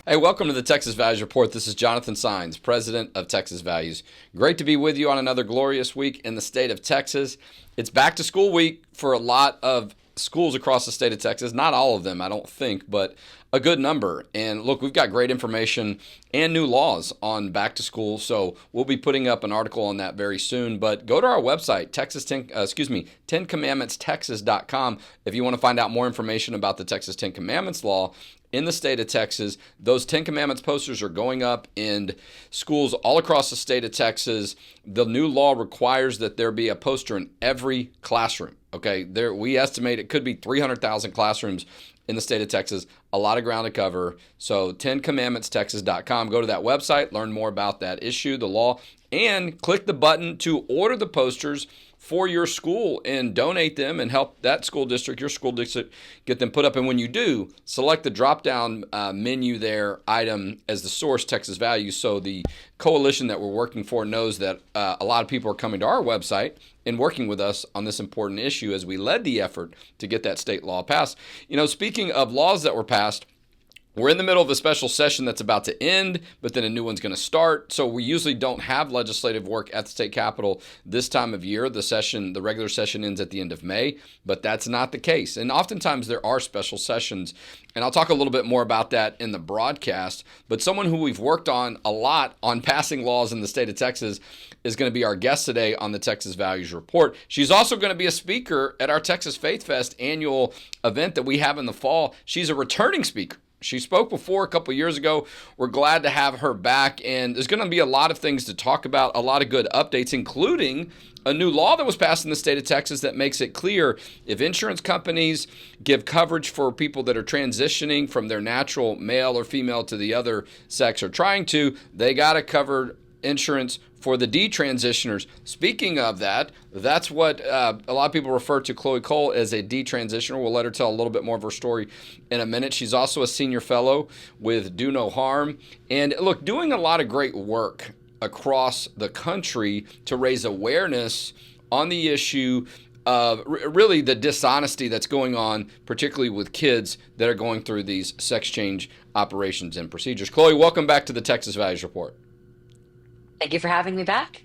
Hey, welcome to the Texas Values Report. This is Jonathan Saenz, president of Texas Values. Great to be with you on another glorious week in the state of Texas. It's back to school week for a lot of schools across the state of Texas. Not all of them, I don't think, but a good number. And look, we've got great information and new laws on back to school. So we'll be putting up an article on that very soon. But go to our website, 10commandmentstexas.com, if you want to find out more information about the Texas 10 Commandments law in the state of Texas. Those 10 Commandments posters are going up in schools all across the state of Texas. The new law requires that there be a poster in every classroom. Okay, we estimate it could be 300,000 classrooms in the state of Texas. A lot of ground to cover. So 10commandmentstexas.com. Go to that website, learn more about that issue, the law, and click the button to order the posters for your school and donate them and help that school district, your school district, get them put up. And when you do, select the drop-down menu there, item as the source, Texas Values. So the coalition that we're working for knows that a lot of people are coming to our website and working with us on this important issue as we led the effort to get that state law passed. You know, speaking of laws that were passed, we're in the middle of a special session that's about to end, but then a new one's going to start. So we usually don't have legislative work at the state capitol this time of year. The regular session ends at the end of May, but that's not the case. And oftentimes there are special sessions, and I'll talk a little bit more about that in the broadcast. But someone who we've worked on a lot on passing laws in the state of Texas is going to be our guest today on the Texas Values Report. She's also going to be a speaker at our Texas Faith Fest annual event that we have in the fall. She's a returning speaker. She spoke before a couple years ago. We're glad to have her back, and there's going to be a lot of things to talk about, a lot of good updates, including a new law that was passed in the state of Texas that makes it clear if insurance companies give coverage for people that are transitioning from their natural male or female to the other sex or trying to, they got to cover insurance for the detransitioners. Speaking of that, that's what a lot of people refer to Chloe Cole as a detransitioner. We'll let her tell a little bit more of her story in a minute. She's also a senior fellow with Do No Harm. And look, doing a lot of great work across the country to raise awareness on the issue of really the dishonesty that's going on, particularly with kids that are going through these sex change operations and procedures. Chloe, welcome back to the Texas Values Report. Thank you for having me back.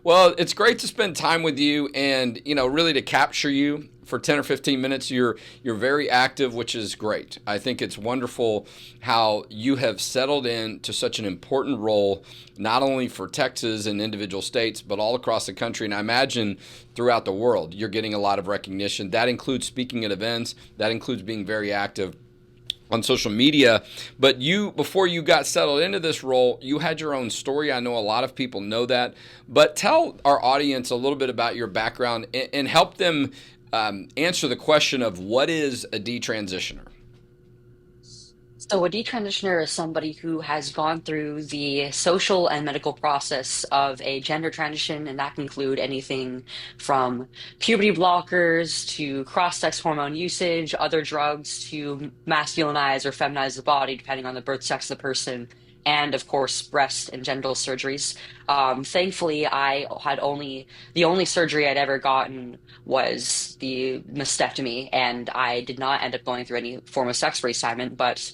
Well, it's great to spend time with you and, really to capture you for 10 or 15 minutes. You're very active, which is great. I think it's wonderful how you have settled into such an important role, not only for Texas and individual states, but all across the country. And I imagine throughout the world, you're getting a lot of recognition. That includes speaking at events. That includes being very active on social media. But before you got settled into this role, you had your own story. I know a lot of people know that, but tell our audience a little bit about your background and help them answer the question of what is a detransitioner. So, a detransitioner is somebody who has gone through the social and medical process of a gender transition, and that can include anything from puberty blockers to cross-sex hormone usage, other drugs to masculinize or feminize the body, depending on the birth sex of the person, and of course, breast and genital surgeries. Thankfully, the only surgery I'd ever gotten was the mastectomy, and I did not end up going through any form of sex reassignment. But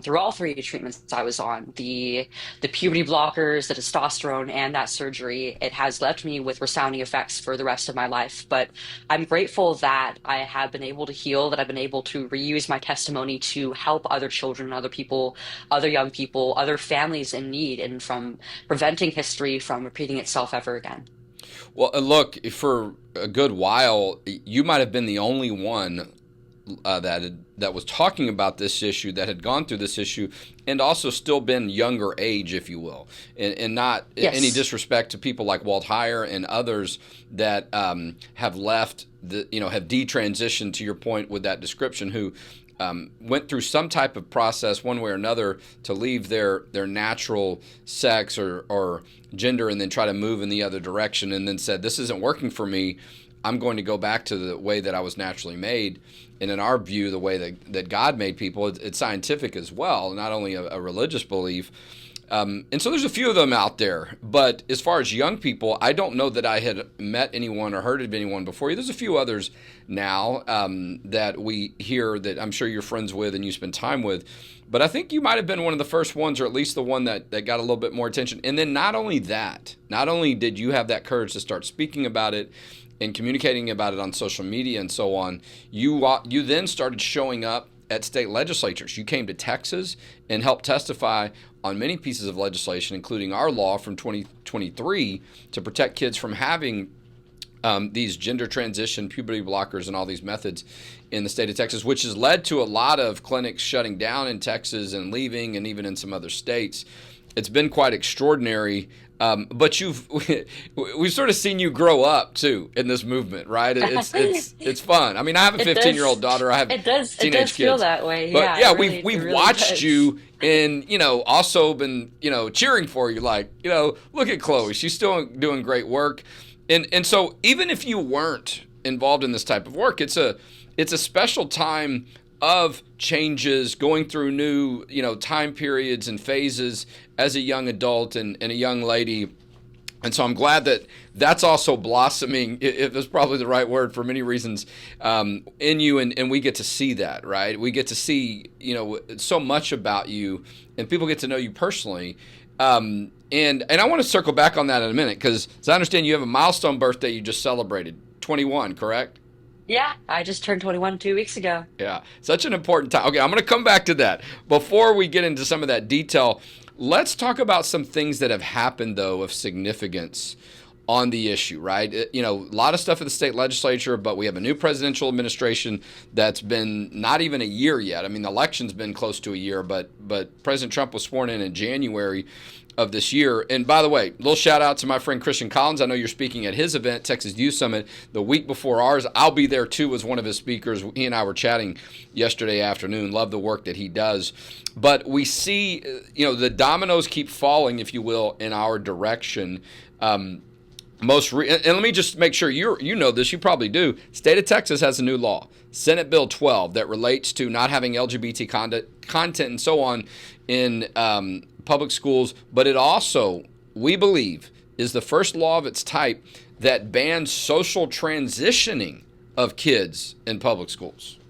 through all three treatments I was on, the puberty blockers, the testosterone, and that surgery, it has left me with resounding effects for the rest of my life. But I'm grateful that I have been able to heal, that I've been able to reuse my testimony to help other children, other people, other young people, other families in need, and from preventing history from repeating itself ever again. Well, look, for a good while, you might have been the only one that was talking about this issue, that had gone through this issue, and also still been younger age, if you will, and not Yes. any disrespect to people like Walt Heyer and others that have left, have detransitioned, to your point with that description, who went through some type of process one way or another to leave their natural sex or gender and then try to move in the other direction and then said, this isn't working for me. I'm going to go back to the way that I was naturally made. And in our view, the way that God made people, it's scientific as well, not only a religious belief. And so there's a few of them out there. But as far as young people, I don't know that I had met anyone or heard of anyone before you. There's a few others now that we hear that I'm sure you're friends with and you spend time with. But I think you might have been one of the first ones, or at least the one that got a little bit more attention. And then not only that, not only did you have that courage to start speaking about it and communicating about it on social media and so on, you then started showing up at state legislatures. You came to Texas and helped testify on many pieces of legislation, including our law from 2023 to protect kids from having these gender transition, puberty blockers, and all these methods in the state of Texas, which has led to a lot of clinics shutting down in Texas and leaving, and even in some other states. It's been quite extraordinary. But we've sort of seen you grow up too in this movement, right? It's fun. I mean, I have a 15-year-old daughter. I have teenage kids. Feel that way. But yeah, we've really watched does. you, and also been cheering for you. Like look at Chloe, she's still doing great work, and so even if you weren't involved in this type of work, it's a special time of changes, going through new time periods and phases as a young adult and a young lady. And so I'm glad that that's also blossoming, if that's probably the right word, for many reasons, in you, and we get to see that, right? We get to see so much about you, and people get to know you personally. And I want to circle back on that in a minute, because as I understand, you have a milestone birthday you just celebrated, 21, correct? Yeah, I just turned 21 2 weeks ago. Yeah, such an important time. Okay, I'm going to come back to that. Before we get into some of that detail, let's talk about some things that have happened, though, of significance on the issue, right? A lot of stuff in the state legislature, but we have a new presidential administration that's been not even a year yet. I mean, the election's been close to a year, but President Trump was sworn in January of this year. And by the way, little shout out to my friend Christian Collins. I know you're speaking at his event, Texas Youth Summit, the week before ours. I'll be there too as one of his speakers. He and I were chatting yesterday afternoon. Love the work that he does. But we see, the dominoes keep falling, if you will, in our direction. And let me just make sure you know this. You probably do. State of Texas has a new law, Senate Bill 12, that relates to not having LGBT content and so on in public schools, but it also, we believe, is the first law of its type that bans social transitioning of kids in public schools.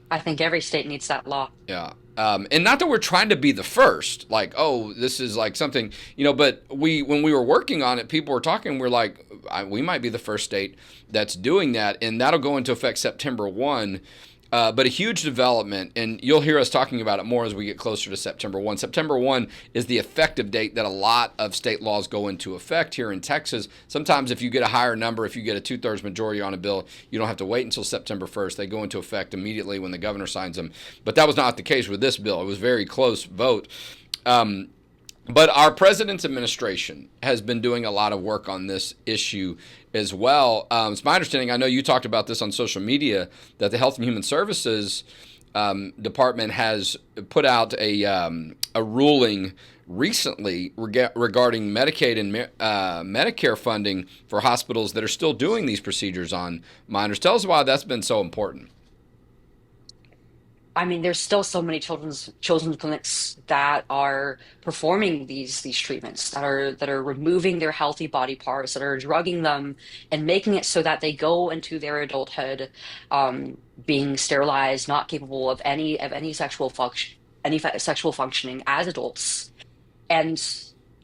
I think every state needs that law. Yeah. And not that we're trying to be the first, like, oh, this is like something, but when we were working on it, people were talking, we're like, we might be the first state that's doing that, and that'll go into effect September 1. But a huge development, and you'll hear us talking about it more as we get closer to September 1. September 1 is the effective date that a lot of state laws go into effect here in Texas. Sometimes if you get a higher number, if you get a 2/3 majority on a bill, you don't have to wait until September 1st. They go into effect immediately when the governor signs them. But that was not the case with this bill. It was a very close vote. But our president's administration has been doing a lot of work on this issue as well. It's my understanding, I know you talked about this on social media, that the Health and Human Services Department has put out a ruling recently regarding Medicaid and Medicare funding for hospitals that are still doing these procedures on minors. Tell us why that's been so important. I mean, there's still so many children's clinics that are performing these treatments, that are removing their healthy body parts, that are drugging them and making it so that they go into their adulthood being sterilized, not capable of any sexual functioning as adults. And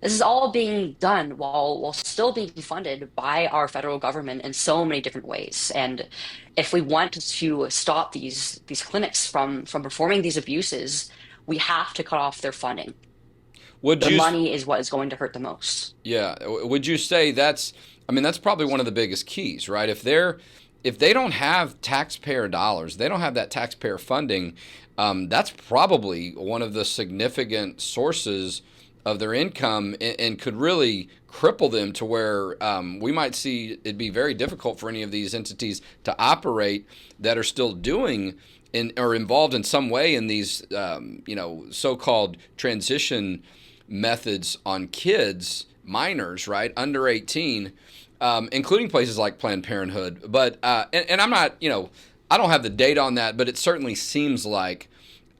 this is all being done while still being funded by our federal government in so many different ways. And if we want to stop these clinics from performing these abuses, we have to cut off their funding. The money is what is going to hurt the most. Yeah. Would you say that's probably one of the biggest keys, right? If they don't have taxpayer dollars, they don't have that taxpayer funding, that's probably one of the significant sources of their income, and could really cripple them to where we might see it'd be very difficult for any of these entities to operate that are still doing or involved in some way in these so-called transition methods on kids, minors, right, under 18, including places like Planned Parenthood. But and I'm not, I don't have the data on that, but it certainly seems like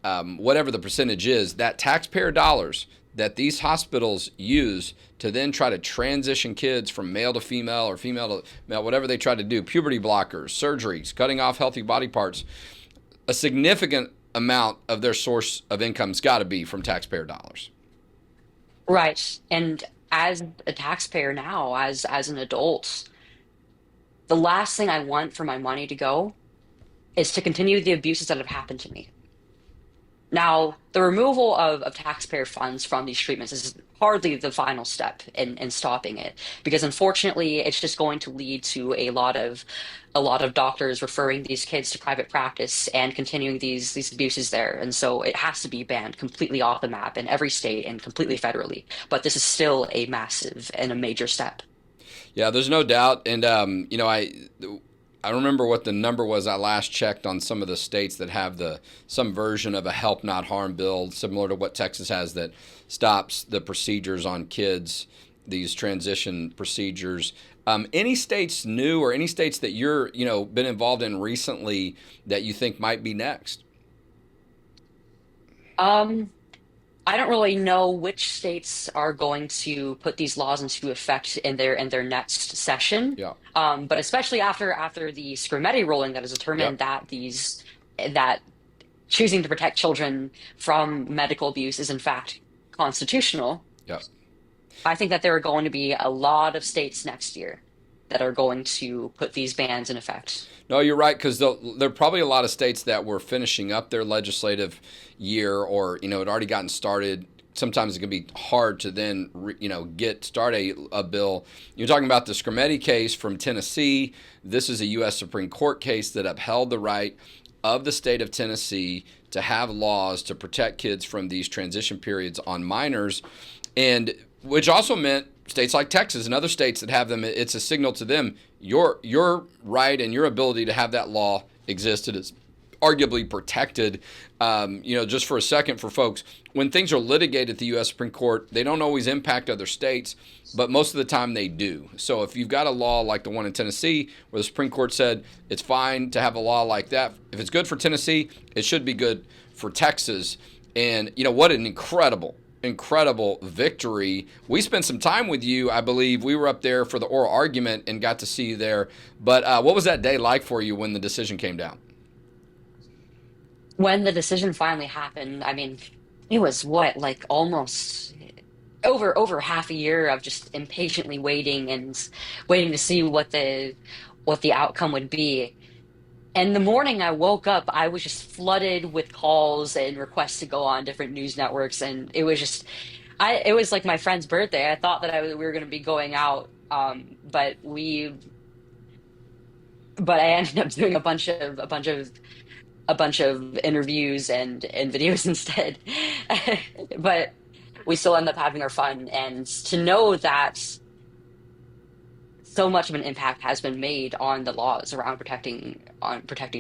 whatever the percentage is, that taxpayer dollars that these hospitals use to then try to transition kids from male to female or female to male, whatever they try to do, puberty blockers, surgeries, cutting off healthy body parts, a significant amount of their source of income's got to be from taxpayer dollars. Right. And as a taxpayer now, as an adult, the last thing I want for my money to go is to continue the abuses that have happened to me. Now, the removal of taxpayer funds from these treatments is hardly the final step in stopping it, because unfortunately, it's just going to lead to a lot of doctors referring these kids to private practice and continuing these abuses there. And so it has to be banned completely off the map in every state and completely federally. But this is still a massive and a major step. Yeah, there's no doubt. And, I remember what the number was I last checked on some of the states that have some version of a help not harm bill, similar to what Texas has, that stops the procedures on kids, these transition procedures. Any states new, or any states that you're been involved in recently that you think might be next? Um, I don't really know which states are going to put these laws into effect in their next session. Yeah. But especially after the Scrimeti ruling that has determined Yep. that choosing to protect children from medical abuse is in fact constitutional. Yep. I think that there are going to be a lot of states next year that are going to put these bans in effect. No, you're right, because there are probably a lot of states that were finishing up their legislative year, or had already gotten started. Sometimes it can be hard to then start a bill. You're talking about the Scrimeti case from Tennessee. This is a U.S. Supreme Court case that upheld the right of the state of Tennessee to have laws to protect kids from these transition periods on minors, and which also meant states like Texas and other states that have them, it's a signal to them, your right and your ability to have that law existed is arguably protected. Just for a second for folks, when things are litigated at the U.S. Supreme Court, they don't always impact other states, but most of the time they do. So if you've got a law like the one in Tennessee where the Supreme Court said it's fine to have a law like that, if it's good for Tennessee, it should be good for Texas. And what an incredible victory. We spent some time with you. I believe we were up there for the oral argument and got to see you there. But what was that day like for you when the decision came down? When the decision finally happened, I mean, it was what, like almost over half a year of just impatiently waiting and waiting to see what the outcome would be. And the morning I woke up, I was just flooded with calls and requests to go on different news networks, and it was just, it was like my friend's birthday. I thought that we were going to be going out, but I ended up doing a bunch of interviews and videos instead. But we still end up having our fun, and to know that so much of an impact has been made on the laws around protecting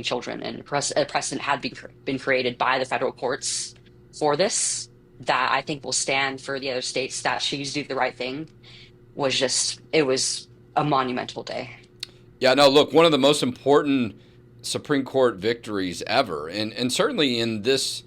children, and a precedent had been created by the federal courts for this, that I think will stand for the other states that choose to do the right thing. It was a monumental day. Yeah, no, look, one of the most important Supreme Court victories ever, and certainly in this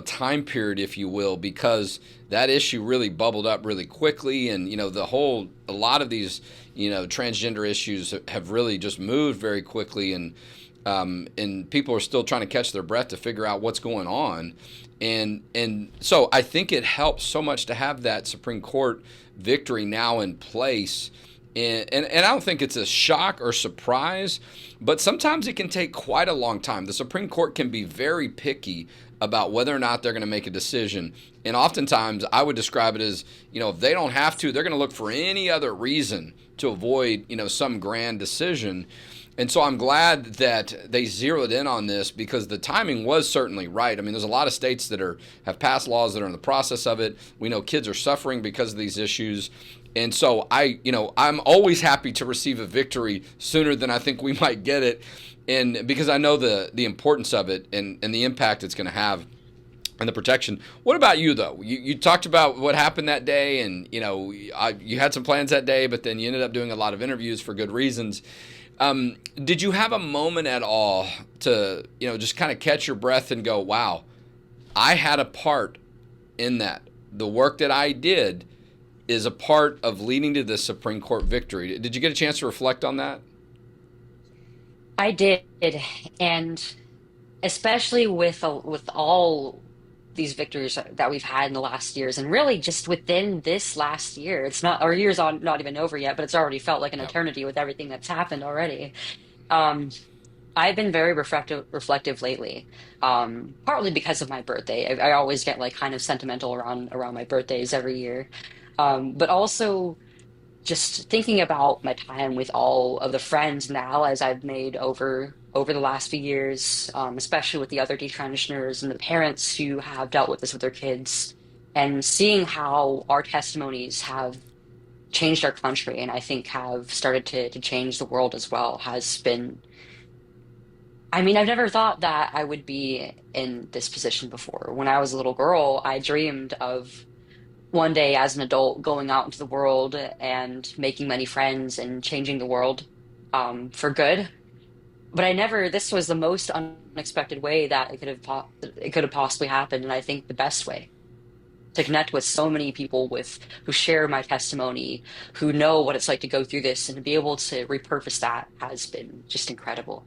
time period, if you will, because that issue really bubbled up really quickly, and a lot of these transgender issues have really just moved very quickly, and people are still trying to catch their breath to figure out what's going on, and so I think it helps so much to have that Supreme Court victory now in place. And I don't think it's a shock or surprise, but sometimes it can take quite a long time. The Supreme Court can be very picky about whether or not they're going to make a decision. And oftentimes I would describe it as, if they don't have to, they're going to look for any other reason to avoid, some grand decision. And so I'm glad that they zeroed in on this, because the timing was certainly right. I mean, there's a lot of states that have passed laws that are in the process of it. We know kids are suffering because of these issues. And so I'm always happy to receive a victory sooner than I think we might get it. And because I know the importance of it and the impact it's going to have and the protection. What about you, though? You talked about what happened that day, and you had some plans that day, but then you ended up doing a lot of interviews for good reasons. Did you have a moment at all to just kind of catch your breath and go, wow, I had a part in that? the work that I did is a part of leading to this Supreme Court victory. Did you get a chance to reflect on that? I did, and especially with all these victories that we've had in the last years, and really just within this last year, it's not our year's on not even over yet, but it's already felt like an Yeah. eternity with everything that's happened already. Um, I've been very reflective lately, partly because of my birthday. I always get like kind of sentimental around my birthdays every year, but also just thinking about my time with all of the friends and the allies I've made over the last few years, especially with the other detransitioners and the parents who have dealt with this with their kids, and seeing how our testimonies have changed our country and I think have started to change the world as well has been. I mean, I've never thought that I would be in this position before. When I was a little girl, I dreamed of one day as an adult going out into the world and making many friends and changing the world for good. But I never, this was the most unexpected way that it could have possibly happened. And I think the best way to connect with so many people who share my testimony, who know what it's like to go through this and to be able to repurpose that has been just incredible.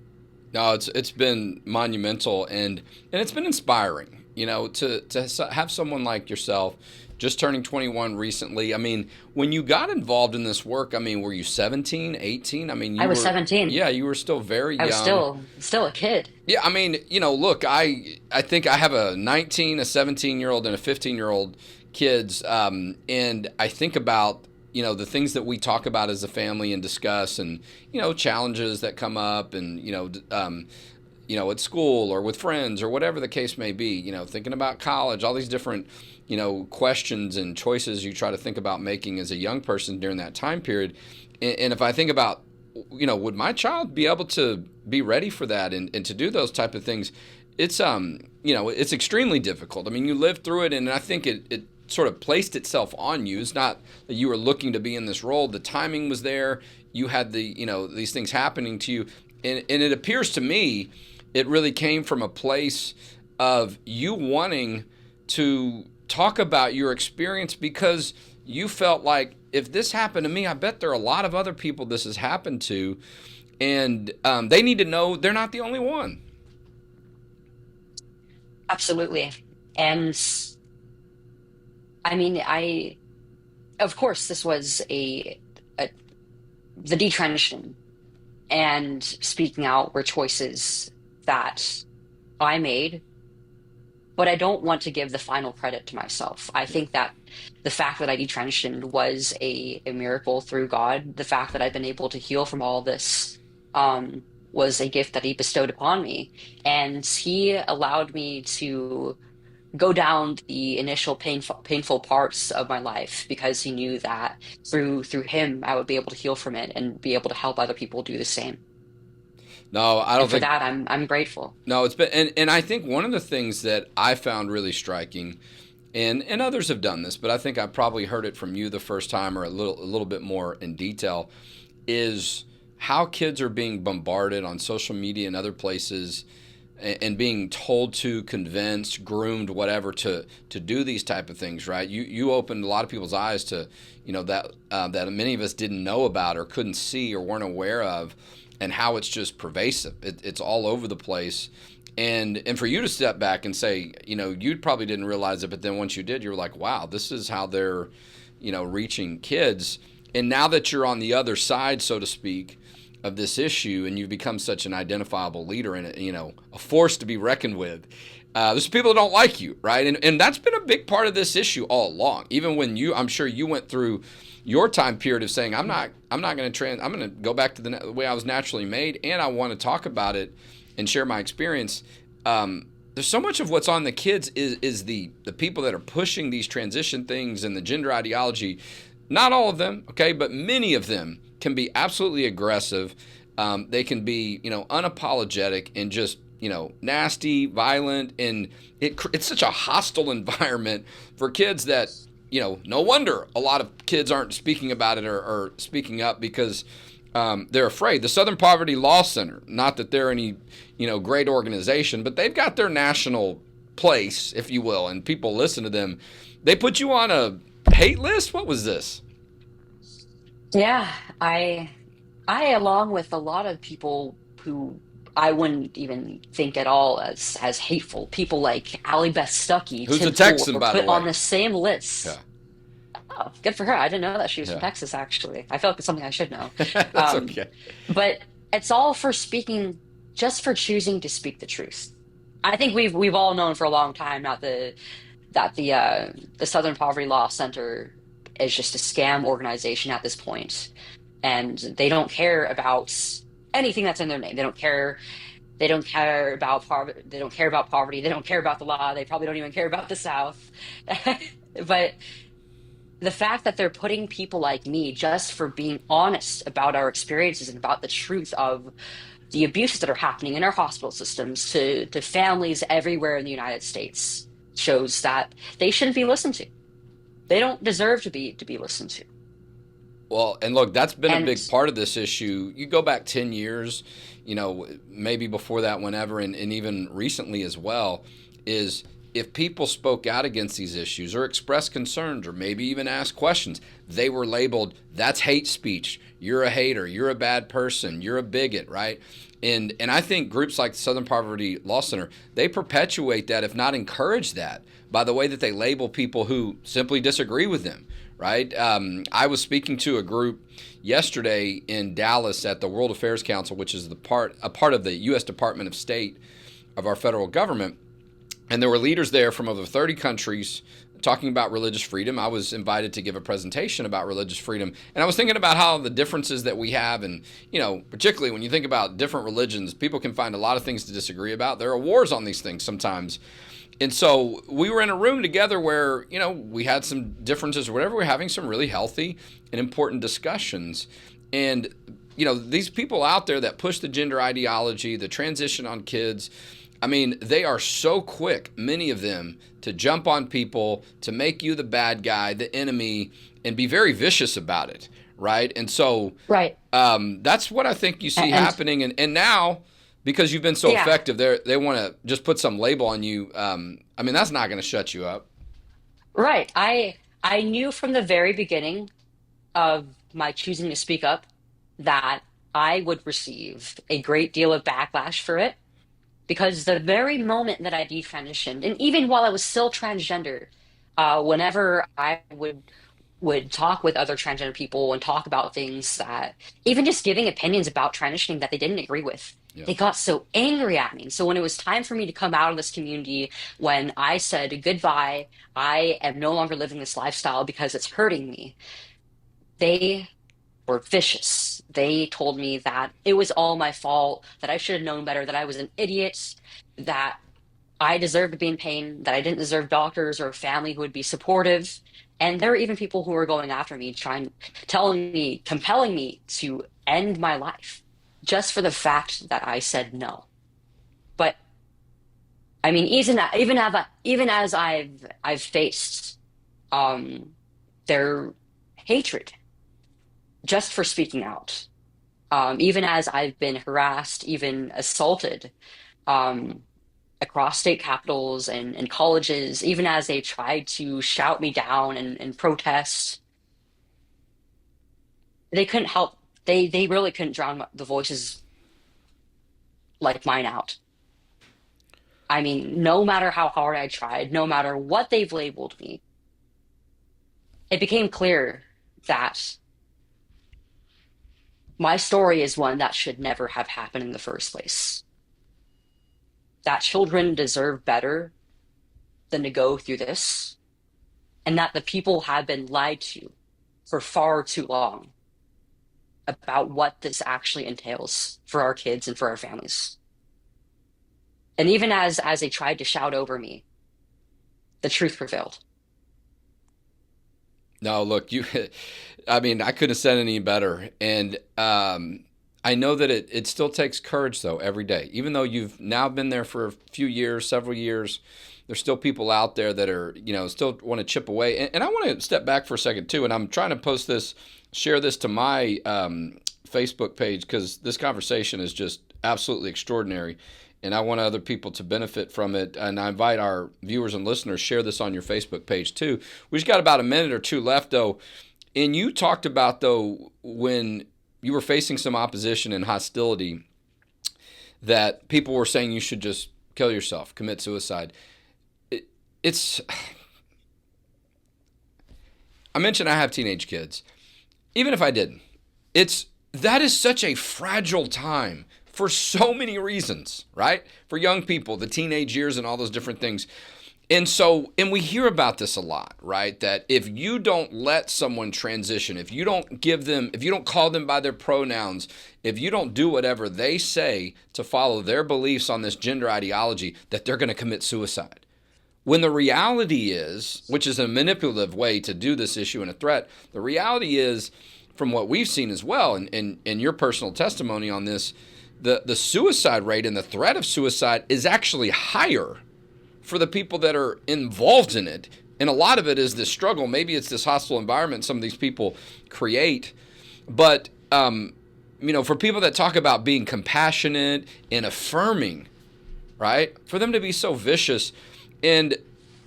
No, it's been monumental, and it's been inspiring. To have someone like yourself just turning 21 recently. I mean, when you got involved in this work, I mean, were you 17, 18? I mean, I you was were 17. yeah, you were still very I was young. still a kid. Yeah, I mean, look, I think I have a 19, a 17-year-old, and a 15-year-old kids, and I think about the things that we talk about as a family and discuss, and challenges that come up, and at school or with friends or whatever the case may be. Thinking about college, all these different questions and choices you try to think about making as a young person during that time period. And if I think about would my child be able to be ready for that and to do those type of things? It's extremely difficult. I mean, you lived through it, and I think it sort of placed itself on you. It's not that you were looking to be in this role. The timing was there. You had these things happening to you, and it appears to me it really came from a place of you wanting to talk about your experience because you felt like if this happened to me, I bet there are a lot of other people this has happened to, and they need to know they're not the only one. Absolutely. And I mean, of course, this was a the detransition and speaking out were choices that I made, but I don't want to give the final credit to myself. I think that the fact that I detransitioned was a miracle through God. The fact that I've been able to heal from all this was a gift that He bestowed upon me, and He allowed me to go down the initial painful parts of my life because He knew that through Him I would be able to heal from it and be able to help other people do the same. No, I don't And for think. that, I'm grateful. No, it's been, and I think one of the things that I found really striking, and others have done this, but I think I probably heard it from you the first time or a little bit more in detail, is how kids are being bombarded on social media and other places and being told to, convinced, groomed, whatever, to do these type of things, right? You opened a lot of people's eyes to that many of us didn't know about or couldn't see or weren't aware of, and how it's just pervasive. It's all over the place. And for you to step back and say, you probably didn't realize it, but then once you did, you were like, wow, this is how they're, reaching kids. And now that you're on the other side, so to speak, of this issue, and you've become such an identifiable leader and a force to be reckoned with. There's people that don't like you, right? And that's been a big part of this issue all along. Even when I'm sure you went through your time period of saying, I'm not going to I'm going to go back to the way I was naturally made, and I want to talk about it and share my experience. There's so much of what's on the kids is the people that are pushing these transition things and the gender ideology. Not all of them, okay, but many of them can be absolutely aggressive. They can be, unapologetic and just, nasty, violent, and it's such a hostile environment for kids that, no wonder a lot of kids aren't speaking about it or speaking up because they're afraid. The Southern Poverty Law Center, not that they're any, great organization, but they've got their national place, if you will, and people listen to them, they put you on a hate list? What was this? Yeah, I along with a lot of people who I wouldn't even think at all as hateful, people like Allie Beth Stuckey, Who's a Tim Pool, Texan, were by the put on way? the same list. Yeah, Oh, good for her. I didn't know that she was from yeah. Texas, actually. I feel like it's something I should know. That's Um, okay. but it's all for speaking, just for choosing to speak the truth. I think we've all known for a long time that the Southern Poverty Law Center is just a scam organization at this point, and they don't care about anything that's in their name. They don't care. They don't care about poverty. They don't care about poverty. They don't care about the law. They probably don't even care about the South. But the fact that they're putting people like me just for being honest about our experiences and about the truth of the abuses that are happening in our hospital systems to families everywhere in the United States shows that they shouldn't be listened to. They don't deserve to be listened to. Well, and look, that's been a And big part of this issue. You go back 10 years, maybe before that, whenever, and even recently as well, is if people spoke out against these issues or expressed concerns or maybe even asked questions, they were labeled, that's hate speech. You're a hater. You're a bad person. You're a bigot, right? And I think groups like the Southern Poverty Law Center, they perpetuate that, if not encourage that, by the way that they label people who simply disagree with them, right? I was speaking to a group yesterday in Dallas at the World Affairs Council, which is a part of the U.S. Department of State of our federal government. And there were leaders there from over 30 countries talking about religious freedom. I was invited to give a presentation about religious freedom. And I was thinking about how the differences that we have, and, particularly when you think about different religions, people can find a lot of things to disagree about. There are wars on these things sometimes. And so we were in a room together where, we had some differences or whatever. We're having some really healthy and important discussions. And, these people out there that push the gender ideology, the transition on kids, I mean, they are so quick, many of them, to jump on people, to make you the bad guy, the enemy, and be very vicious about it, right? And so right. that's what I think you see And happening. And now, because you've been so yeah, effective, they want to just put some label on you. I mean, that's not going to shut you up. right. I knew from the very beginning of my choosing to speak up that I would receive a great deal of backlash for it. Because the very moment that I detransitioned, and even while I was still transgender, whenever I would talk with other transgender people and talk about things that, even just giving opinions about transitioning that they didn't agree with, Yeah. they got so angry at me. So when it was time for me to come out of this community, when I said goodbye, I am no longer living this lifestyle because it's hurting me, they were vicious. They told me that it was all my fault, that I should have known better, that I was an idiot, that I deserved to be in pain, that I didn't deserve doctors or a family who would be supportive. And there were even people who were going after me, telling me, compelling me to end my life just for the fact that I said no. But I mean, even as I've faced their hatred just for speaking out. Even as I've been harassed, even assaulted um, across state capitals and colleges, even as they tried to shout me down and protest, they couldn't help. They really couldn't drown the voices like mine out. I mean, no matter how hard I tried, no matter what they've labeled me, it became clear that my story is one that should never have happened in the first place. That children deserve better than to go through this, and that the people have been lied to for far too long about what this actually entails for our kids and for our families. And even as they tried to shout over me, the truth prevailed. No, look, I mean, I couldn't have said any better. And I know that it still takes courage, though, every day. Even though you've now been there for a few years, several years, there's still people out there that are, still want to chip away. And I want to step back for a second, too. And I'm trying to share this to my Facebook page, because this conversation is just absolutely extraordinary. and I want other people to benefit from it. And I invite our viewers and listeners, share this on your Facebook page too. We just got about a minute or two left, though. And you talked about, though, when you were facing some opposition and hostility, that people were saying you should just kill yourself, commit suicide. I mentioned I have teenage kids. Even if I didn't, that is such a fragile time for so many reasons, right? For young people, the teenage years and all those different things. And we hear about this a lot, right? That if you don't let someone transition, if you don't call them by their pronouns, if you don't do whatever they say to follow their beliefs on this gender ideology, that they're going to commit suicide. When the reality is, which is a manipulative way to do this issue and a threat, the reality is, from what we've seen as well, and your personal testimony on this, the suicide rate and the threat of suicide is actually higher for the people that are involved in it. And a lot of it is this struggle. Maybe it's this hostile environment some of these people create. But, for people that talk about being compassionate and affirming, right, for them to be so vicious, and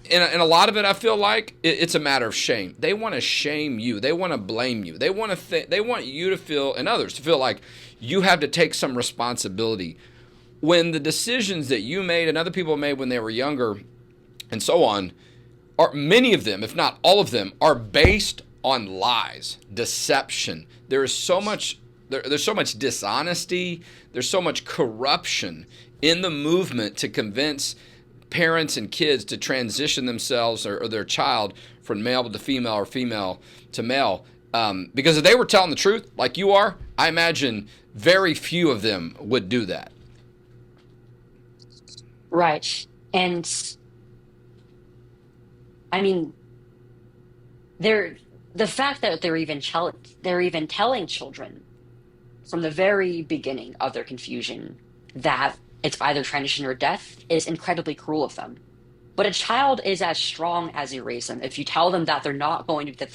a lot of it, I feel like it's a matter of shame. They want to shame you. They want to blame you. They want you to feel, and others to feel like you have to take some responsibility when the decisions that you made and other people made when they were younger and so on, many of them, if not all of them, are based on lies, deception. There's so much dishonesty. There's so much corruption in the movement to convince parents and kids to transition themselves or their child from male to female or female to male. Because if they were telling the truth, like you are, I imagine very few of them would do that. Right. And I mean, the fact that they're even telling children from the very beginning of their confusion that it's either transition or death is incredibly cruel of them. But a child is as strong as you raise them. If you tell them that they're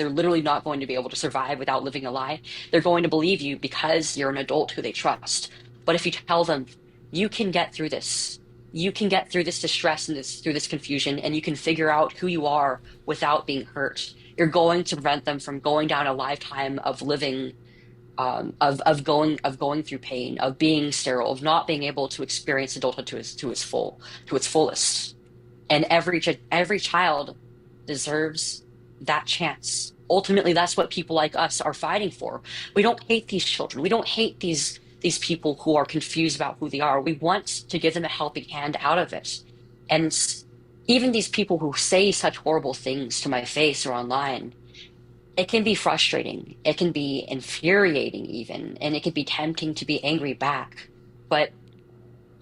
literally not going to be able to survive without living a lie, they're going to believe you because you're an adult who they trust. But if you tell them, you can get through this, you can get through this distress and through this confusion, and you can figure out who you are without being hurt, you're going to prevent them from going down a lifetime of living, of going through pain, of being sterile, of not being able to experience adulthood to its fullest. And every child deserves that chance. Ultimately, that's what people like us are fighting for. We don't hate these children. We don't hate these people who are confused about who they are. We want to give them a helping hand out of it. And even these people who say such horrible things to my face or online, it can be frustrating. It can be infuriating even, and it can be tempting to be angry back. But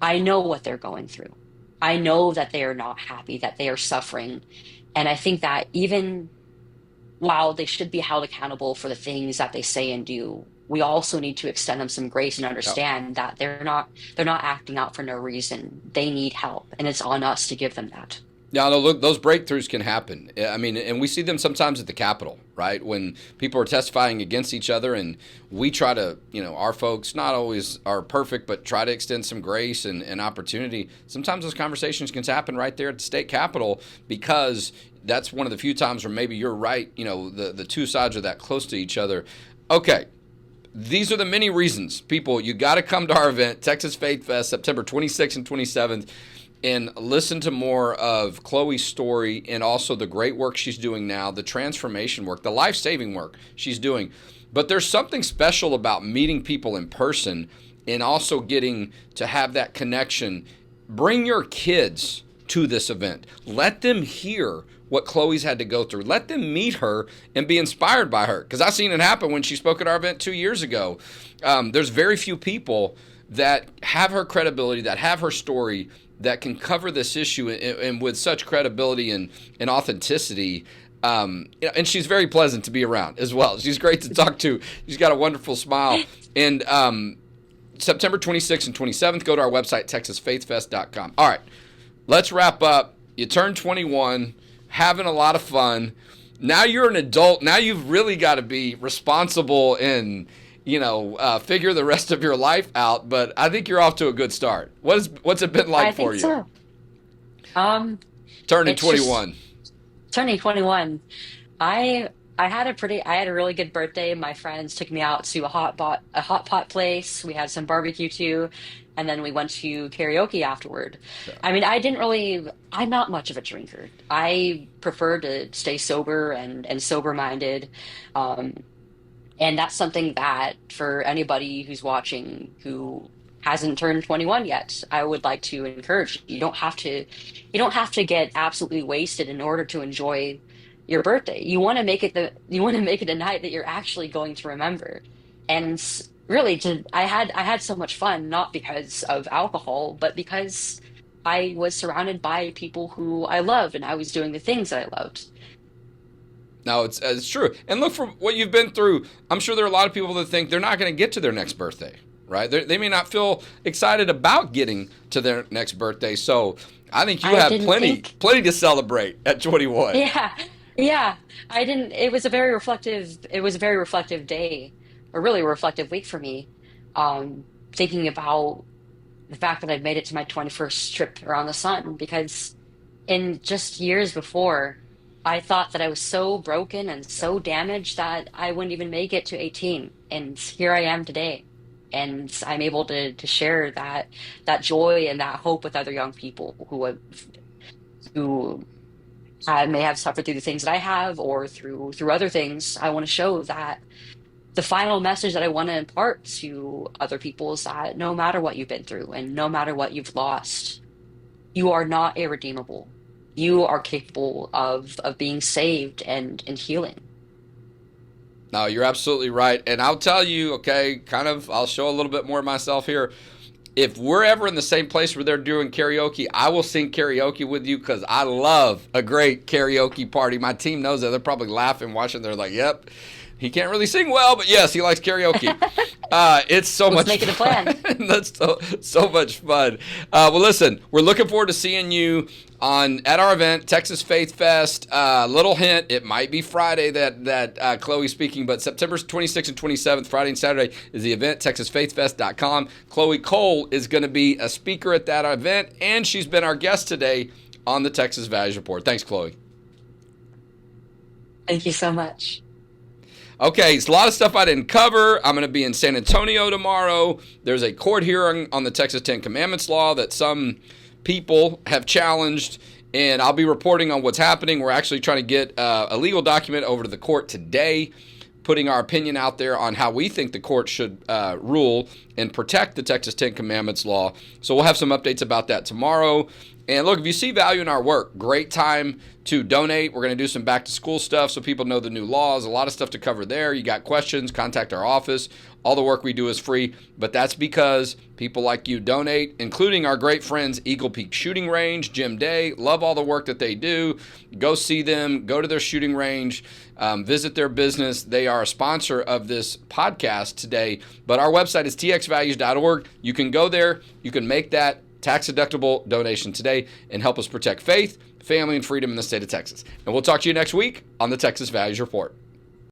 I know what they're going through. I know that they are not happy, that they are suffering. And I think that even while they should be held accountable for the things that they say and do, we also need to extend them some grace and understand that they're not acting out for no reason. They need help, and it's on us to give them that. Yeah, no, look, those breakthroughs can happen. I mean, and we see them sometimes at the Capitol, right? When people are testifying against each other, and we try to, our folks not always are perfect, but try to extend some grace and opportunity. Sometimes those conversations can happen right there at the state Capitol, because that's one of the few times where maybe you're right, the two sides are that close to each other. Okay. These are the many reasons, people, you got to come to our event, Texas Faith Fest, September 26th and 27th. And listen to more of Chloe's story and also the great work she's doing now, the transformation work, the life-saving work she's doing. But there's something special about meeting people in person and also getting to have that connection. Bring your kids to this event. Let them hear what Chloe's had to go through. Let them meet her and be inspired by her. Because I've seen it happen when she spoke at our event 2 years ago. There's very few people that have her credibility, that have her story, that can cover this issue and with such credibility and authenticity. And she's very pleasant to be around as well. She's great to talk to. She's got a wonderful smile. And September 26th and 27th, go to our website, texasfaithfest.com. All right, let's wrap up. You turned 21, having a lot of fun. Now you're an adult. Now you've really got to be responsible and figure the rest of your life out. But I think you're off to a good start. What's it been like I for think you? so. Um, Turning it's just 21. turning 21. I had a really good birthday. My friends took me out to a hot pot place. We had some barbecue too, and then we went to karaoke afterward. Yeah. I mean, I'm not much of a drinker. I prefer to stay sober and sober minded. Um, and that's something that for anybody who's watching who hasn't turned 21 yet, I would like to encourage. You don't have to get absolutely wasted in order to enjoy your birthday. You want to make it a night that you're actually going to remember. And really I had so much fun, not because of alcohol, but because I was surrounded by people who I loved and I was doing the things that I loved. No, it's true. And look, for what you've been through, I'm sure there are a lot of people that think they're not going to get to their next birthday, right? They may not feel excited about getting to their next birthday. So I think you I have didn't think plenty to celebrate at 21. Yeah, yeah. I didn't. It was a very reflective day, a really reflective week for me. Thinking about the fact that I'd made it to my 21st trip around the sun, because in just years before, I thought that I was so broken and so damaged that I wouldn't even make it to 18. And here I am today. And I'm able to share that joy and that hope with other young people who may have suffered through the things that I have or through other things. I want to show that the final message that I want to impart to other people is that no matter what you've been through and no matter what you've lost, you are not irredeemable. You are capable of being saved and healing. No, you're absolutely right. And I'll tell you, okay, I'll show a little bit more of myself here. If we're ever in the same place where they're doing karaoke, I will sing karaoke with you because I love a great karaoke party. My team knows that. They're probably laughing, watching. They're like, yep, he can't really sing well, but yes, he likes karaoke. It's so Let's much make it a fun. plan. That's so much fun. Well, listen, we're looking forward to seeing you at our event, Texas Faith Fest. Little hint, it might be Friday that Chloe's speaking, but September 26th and 27th, Friday and Saturday, is the event, texasfaithfest.com. Chloe Cole is going to be a speaker at that event, and she's been our guest today on the Texas Values Report. Thanks, Chloe. Thank you so much. Okay, it's a lot of stuff I didn't cover. I'm going to be in San Antonio tomorrow. There's a court hearing on the Texas Ten Commandments law that some people have challenged, and I'll be reporting on what's happening. We're actually trying to get a legal document over to the court today, putting our opinion out there on how we think the court should rule and protect the Texas Ten Commandments law. So we'll have some updates about that tomorrow. And look, if you see value in our work, great time to donate. We're going to do some back-to-school stuff so people know the new laws. A lot of stuff to cover there. You got questions, contact our office. All the work we do is free, but that's because people like you donate, including our great friends, Eagle Peak Shooting Range, Jim Day. Love all the work that they do. Go see them. Go to their shooting range. Visit their business. They are a sponsor of this podcast today, but our website is txvalues.org. You can go there. You can make that tax-deductible donation today and help us protect faith, family, and freedom in the state of Texas. And we'll talk to you next week on the Texas Values Report.